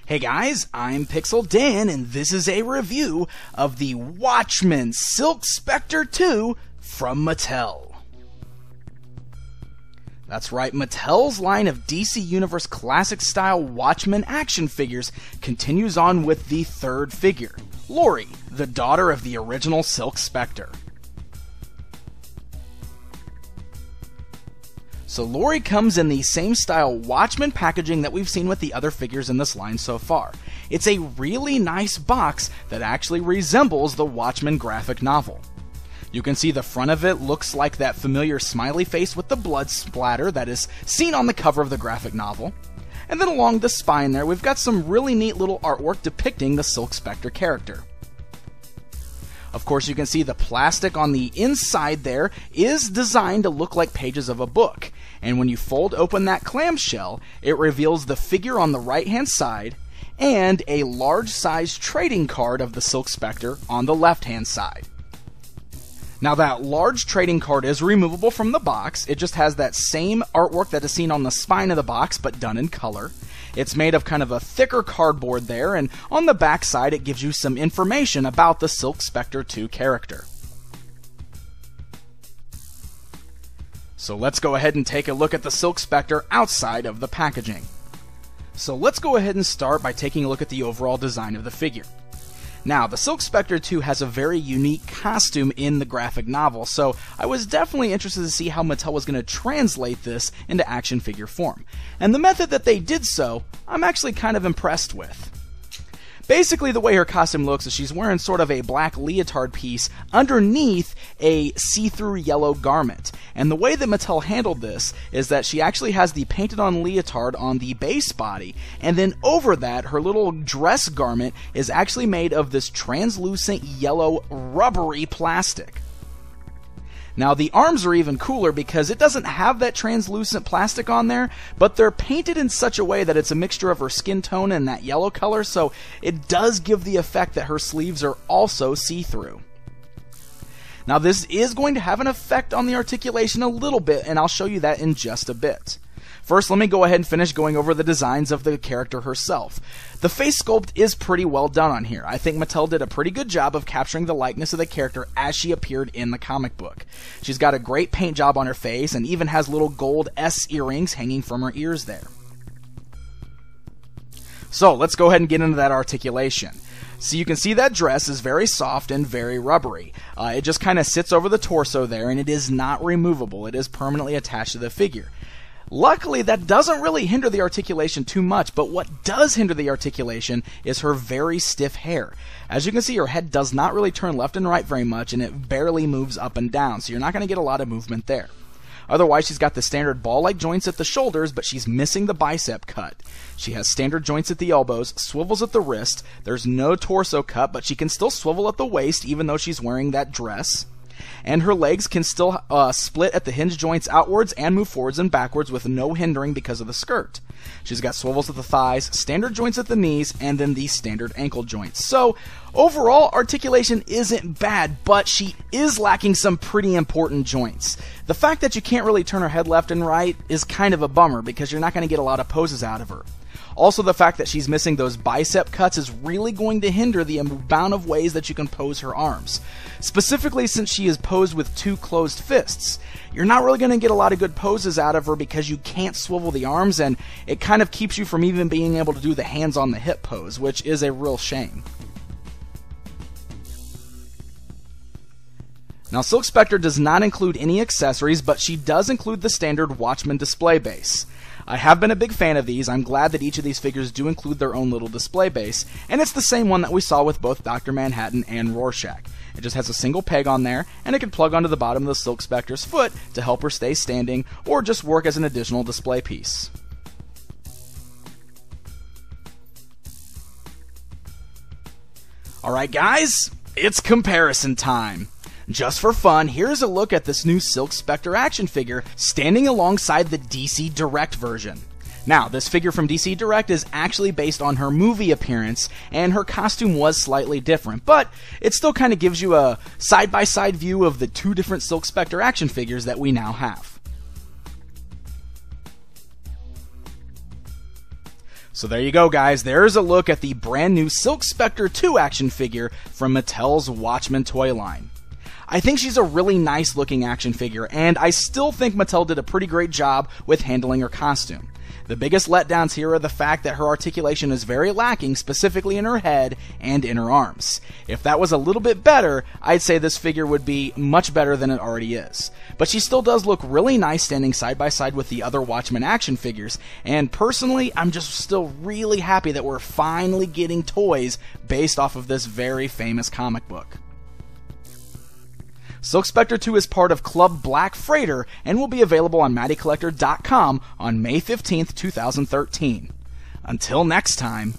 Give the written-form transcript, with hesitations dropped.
Hey guys, I'm Pixel Dan, and this is a review of the Watchmen Silk Spectre II from Mattel. That's right, Mattel's line of DC Universe classic-style Watchmen action figures continues on with the third figure, Lori, the daughter of the original Silk Spectre. So Lori comes in the same style Watchmen packaging that we've seen with the other figures in this line so far. It's a really nice box that actually resembles the Watchmen graphic novel. You can see the front of it looks like that familiar smiley face with the blood splatter that is seen on the cover of the graphic novel. And then along the spine there, we've got some really neat little artwork depicting the Silk Spectre character. Of course, you can see the plastic on the inside there is designed to look like pages of a book. And when you fold open that clamshell, it reveals the figure on the right-hand side and a large-sized trading card of the Silk Spectre on the left-hand side. Now, that large trading card is removable from the box. It just has that same artwork that is seen on the spine of the box, but done in color. It's made of kind of a thicker cardboard there, and on the back side it gives you some information about the Silk Spectre II character. So let's go ahead and take a look at the Silk Spectre outside of the packaging. So let's go ahead and start by taking a look at the overall design of the figure. Now, the Silk Spectre II has a very unique costume in the graphic novel, so I was definitely interested to see how Mattel was going to translate this into action figure form. And the method that they did so, I'm actually kind of impressed with. Basically, the way her costume looks is she's wearing sort of a black leotard piece underneath a see-through yellow garment. And the way that Mattel handled this is that she actually has the painted-on leotard on the base body, and then over that, her little dress garment is actually made of this translucent yellow rubbery plastic. Now, the arms are even cooler because it doesn't have that translucent plastic on there, but they're painted in such a way that it's a mixture of her skin tone and that yellow color, so it does give the effect that her sleeves are also see-through. Now, this is going to have an effect on the articulation a little bit, and I'll show you that in just a bit. First, let me go ahead and finish going over the designs of the character herself. The face sculpt is pretty well done on here. I think Mattel did a pretty good job of capturing the likeness of the character as she appeared in the comic book. She's got a great paint job on her face and even has little gold S earrings hanging from her ears there. So, let's go ahead and get into that articulation. So you can see that dress is very soft and very rubbery. It just kind of sits over the torso there, and it is not removable. It is permanently attached to the figure. Luckily, that doesn't really hinder the articulation too much, but what does hinder the articulation is her very stiff hair. As you can see, her head does not really turn left and right very much, and it barely moves up and down, so you're not going to get a lot of movement there. Otherwise, she's got the standard ball-like joints at the shoulders, but she's missing the bicep cut. She has standard joints at the elbows, swivels at the wrist, there's no torso cut, but she can still swivel at the waist even though she's wearing that dress. And her legs can still split at the hinge joints outwards and move forwards and backwards with no hindering because of the skirt. She's got swivels at the thighs, standard joints at the knees, and then the standard ankle joints. So, overall, articulation isn't bad, but she is lacking some pretty important joints. The fact that you can't really turn her head left and right is kind of a bummer because you're not going to get a lot of poses out of her. Also, the fact that she's missing those bicep cuts is really going to hinder the amount of ways that you can pose her arms. Specifically, since she is posed with two closed fists. You're not really going to get a lot of good poses out of her because you can't swivel the arms, and it kind of keeps you from even being able to do the hands on the hip pose, which is a real shame. Now, Silk Spectre does not include any accessories, but she does include the standard Watchmen display base. I have been a big fan of these. I'm glad that each of these figures do include their own little display base, and it's the same one that we saw with both Dr. Manhattan and Rorschach. It just has a single peg on there, and it can plug onto the bottom of the Silk Spectre's foot to help her stay standing, or just work as an additional display piece. Alright guys, it's comparison time! Just for fun, here's a look at this new Silk Spectre action figure standing alongside the DC Direct version. Now, this figure from DC Direct is actually based on her movie appearance, and her costume was slightly different, but it still kind of gives you a side-by-side view of the two different Silk Spectre action figures that we now have. So there you go, guys. There's a look at the brand new Silk Spectre II action figure from Mattel's Watchmen toy line. I think she's a really nice looking action figure, and I still think Mattel did a pretty great job with handling her costume. The biggest letdowns here are the fact that her articulation is very lacking, specifically in her head and in her arms. If that was a little bit better, I'd say this figure would be much better than it already is. But she still does look really nice standing side by side with the other Watchmen action figures, and personally, I'm just still really happy that we're finally getting toys based off of this very famous comic book. Silk Spectre II is part of Club Black Freighter and will be available on MattyCollector.com on May 15th, 2013. Until next time.